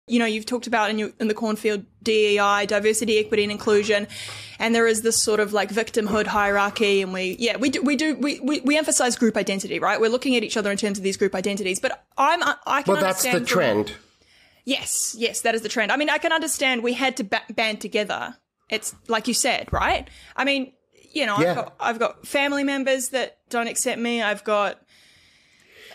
you've talked about in the cornfield DEI, diversity, equity, and inclusion, and there is this sort of like victimhood hierarchy, and we emphasize group identity, right? We're looking at each other in terms of these group identities, but I can well, that's the trend. Yes, that is the trend. I mean, I can understand we had to band together. It's like you said, right? I mean, I've got family members that don't accept me. I've got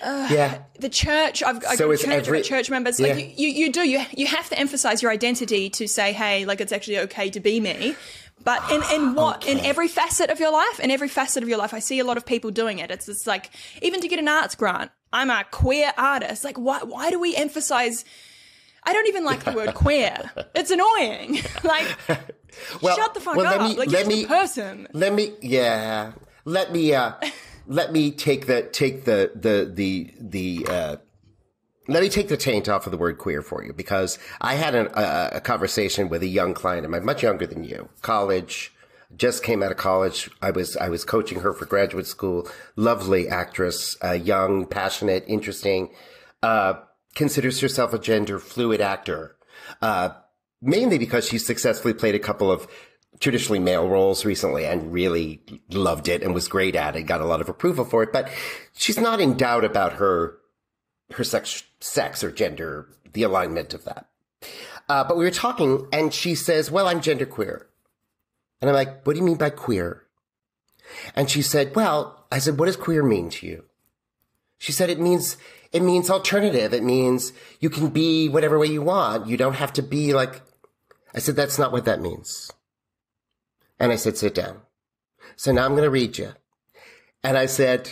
the church. I've got church members. Yeah. Like you have to emphasize your identity to say, hey, like it's actually okay to be me. But in every facet of your life, I see a lot of people doing it. It's like, even to get an arts grant, I'm a queer artist. Like, why do we emphasize? I don't even like the word queer. It's annoying. Like, shut the fuck up. Like, you're just a person. Let me take the taint off of the word queer for you, because I had a conversation with a young client of mine, much younger than you, college, just came out of college. I was coaching her for graduate school. Lovely actress, young, passionate, interesting, considers herself a gender fluid actor, mainly because she successfully played a couple of traditionally male roles recently and really loved it and was great at it, got a lot of approval for it. But she's not in doubt about her sex or gender, the alignment of that. But we were talking and she says, well, I'm genderqueer. And I'm like, what do you mean by queer? And she said, well, I said, what does queer mean to you? She said, it means alternative. It means you can be whatever way you want. You don't have to be like, I said, that's not what that means. And I said, sit down. So now I'm going to read you. And I said,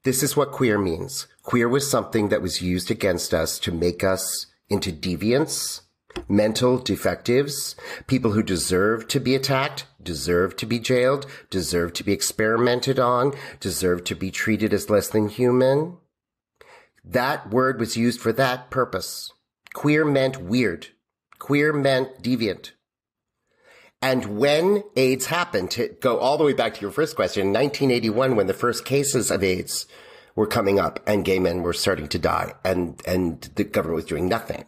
this is what queer means. Queer was something that was used against us to make us into deviants, mental defectives, people who deserve to be attacked, deserve to be jailed, deserve to be experimented on, deserve to be treated as less than human. That word was used for that purpose. Queer meant weird. Queer meant deviant. And when AIDS happened, to go all the way back to your first question, in 1981, when the first cases of AIDS were coming up and gay men were starting to die and the government was doing nothing,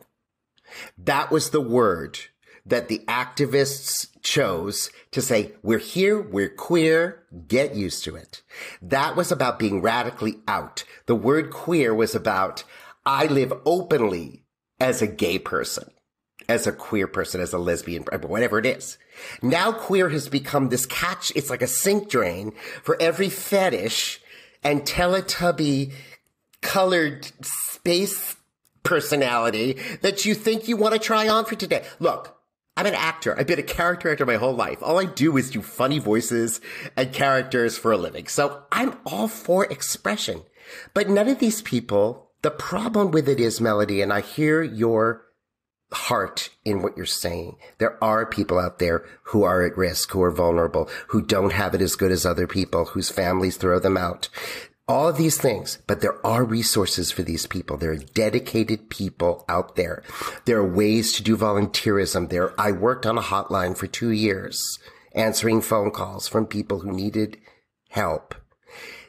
that was the word that the activists chose to say, we're here, we're queer, get used to it. That was about being radically out. The word queer was about, I live openly as a gay person, as a queer person, as a lesbian, whatever it is. Now queer has become this catch. It's like a sink drain for every fetish and Teletubby colored space personality that you think you want to try on for today. Look, I'm an actor. I've been a character actor my whole life. All I do is do funny voices and characters for a living. So I'm all for expression. But none of these people, the problem with it is, Melody, and I hear your heart in what you're saying. There are people out there who are at risk, who are vulnerable, who don't have it as good as other people, whose families throw them out. All of these things, but there are resources for these people. There are dedicated people out there. There are ways to do volunteerism. I worked on a hotline for 2 years, answering phone calls from people who needed help.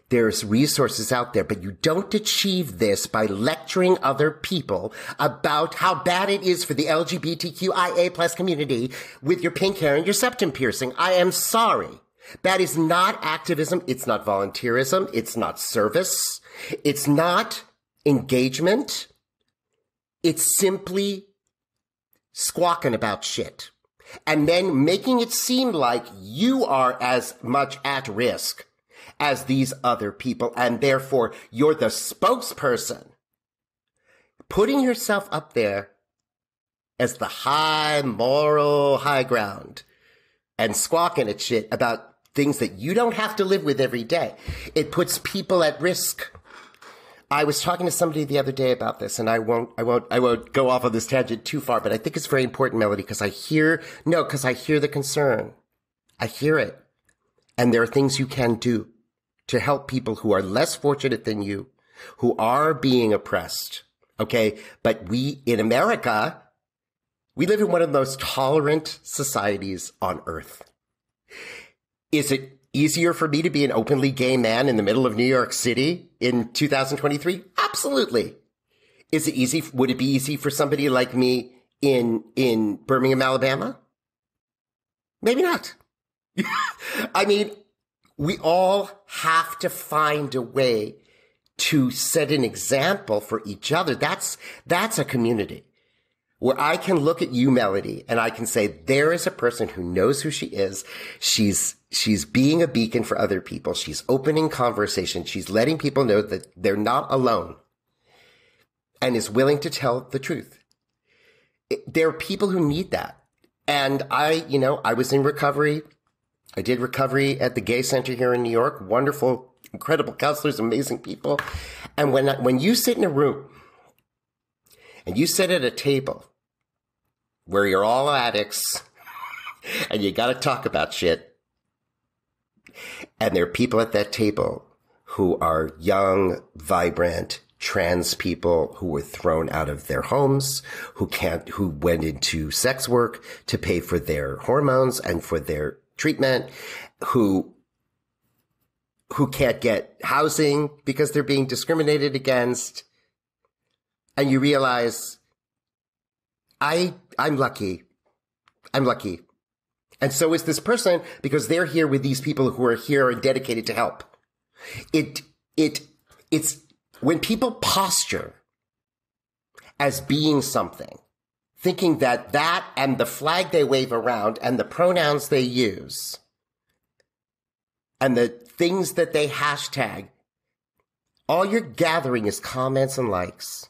There's resources out there, but you don't achieve this by lecturing other people about how bad it is for the LGBTQIA plus community with your pink hair and your septum piercing. I am sorry. That is not activism. It's not volunteerism. It's not service. It's not engagement. It's simply squawking about shit and then making it seem like you are as much at risk as these other people, and therefore you're the spokesperson, putting yourself up there as the high moral high ground and squawking at shit about things that you don't have to live with every day. It puts people at risk. I was talking to somebody the other day about this, and I won't go off on this tangent too far, but I think it's very important, Melody, because I hear the concern. I hear it. And there are things you can do to help people who are less fortunate than you, who are being oppressed. Okay. But we, in America, we live in one of the most tolerant societies on earth. Is it easier for me to be an openly gay man in the middle of New York City in 2023? Absolutely. Is it easy? Would it be easy for somebody like me in Birmingham, Alabama? Maybe not. I mean, we all have to find a way to set an example for each other. That's a community where I can look at you, Melody, and I can say, there is a person who knows who she is. She's being a beacon for other people. She's opening conversation. She's letting people know that they're not alone and is willing to tell the truth. There are people who need that. And I was in recovery. I did recovery at the Gay Center here in New York. Wonderful, incredible counselors, amazing people. And when you sit in a room and you sit at a table where you're all addicts and you got to talk about shit, and there are people at that table who are young, vibrant, trans people who were thrown out of their homes, who went into sex work to pay for their hormones and for their treatment, who can't get housing because they're being discriminated against. And you realize, I'm lucky. I'm lucky. And so is this person, because they're here with these people who are here and dedicated to help. It's when people posture as being something, thinking that and the flag they wave around and the pronouns they use and the things that they hashtag, all you're gathering is comments and likes.